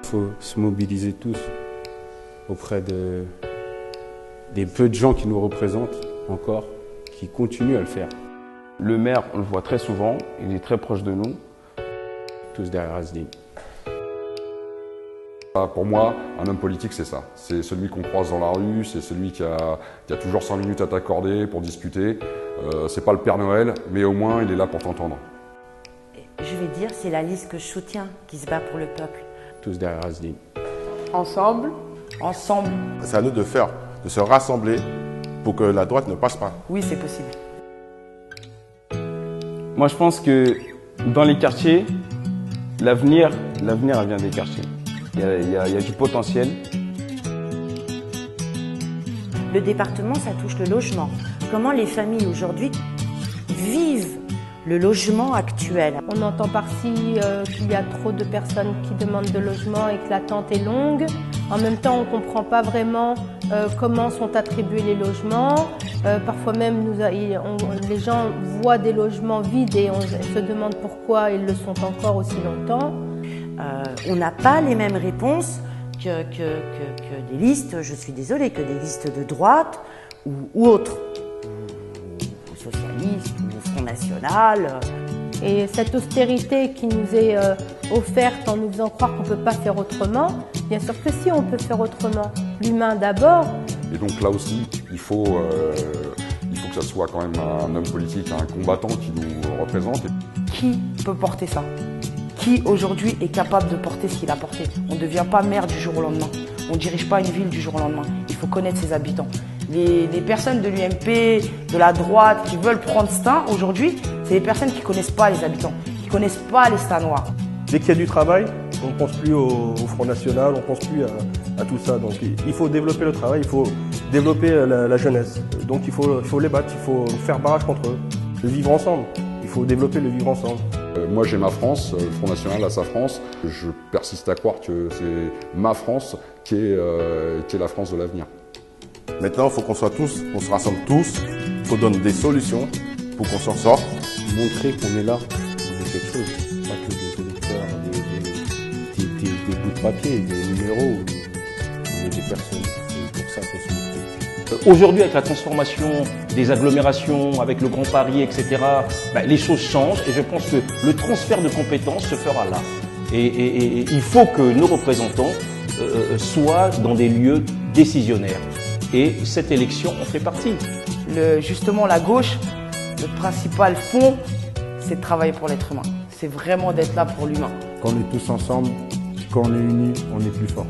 Il faut se mobiliser tous auprès des peu de gens qui nous représentent encore, qui continuent à le faire. Le maire, on le voit très souvent, il est très proche de nous. Tous derrière Asdin. Pour moi, un homme politique, c'est ça. C'est celui qu'on croise dans la rue, c'est celui qui a toujours 5 minutes à t'accorder pour discuter. C'est pas le Père Noël, mais au moins il est là pour t'entendre. Je vais dire, c'est la liste que je soutiens qui se bat pour le peuple. Tous derrière Asdin. Ensemble. Ensemble. C'est à nous de se rassembler pour que la droite ne passe pas. Oui, c'est possible. Moi, je pense que dans les quartiers, l'avenir vient des quartiers. Il y a du potentiel. Le département, ça touche le logement. Comment les familles aujourd'hui vivent le logement actuel? On entend par-ci qu'il y a trop de personnes qui demandent de logement et que l'attente est longue. En même temps, on ne comprend pas vraiment comment sont attribués les logements. Parfois même, les gens voient des logements vides et on se demande pourquoi ils le sont encore aussi longtemps. On n'a pas les mêmes réponses que des listes, je suis désolée, que des listes de droite ou autres, ou socialistes, ou Front National. Et cette austérité qui nous est offerte en nous faisant croire qu'on ne peut pas faire autrement, bien sûr que si, on peut faire autrement. L'humain d'abord. Et donc là aussi, il faut que ça soit quand même un homme politique, un combattant qui nous représente. Qui peut porter ça? Qui aujourd'hui est capable de porter ce qu'il a porté? On ne devient pas maire du jour au lendemain. On ne dirige pas une ville du jour au lendemain. Il faut connaître ses habitants. Les personnes de l'UMP, de la droite, qui veulent prendre Stains aujourd'hui, c'est des personnes qui ne connaissent pas les habitants, qui ne connaissent pas les Stainois. Dès qu'il y a du travail, on ne pense plus au Front National, on ne pense plus à tout ça. Donc il faut développer le travail, il faut développer la jeunesse. Donc il faut les battre, il faut faire barrage contre eux. Le vivre ensemble, il faut développer le vivre ensemble. Moi j'ai ma France, le Front National a sa France. Je persiste à croire que c'est ma France qui est la France de l'avenir. Maintenant, il faut qu'on soit tous, qu'on se rassemble tous, qu'on donne des solutions pour qu'on s'en sorte. Montrer qu'on est là, on est quelque chose. Pas que des électeurs, des bouts de papier, des numéros. On est des personnes. C'est pour ça qu'il faut se montrer. Aujourd'hui, avec la transformation des agglomérations, avec le Grand Paris, etc., les choses changent et je pense que le transfert de compétences se fera là. Et il faut que nos représentants soient dans des lieux décisionnaires. Et cette élection en fait partie. Justement, la gauche, le principal fond, c'est de travailler pour l'être humain. C'est vraiment d'être là pour l'humain. Quand on est tous ensemble, quand on est unis, on est plus fort.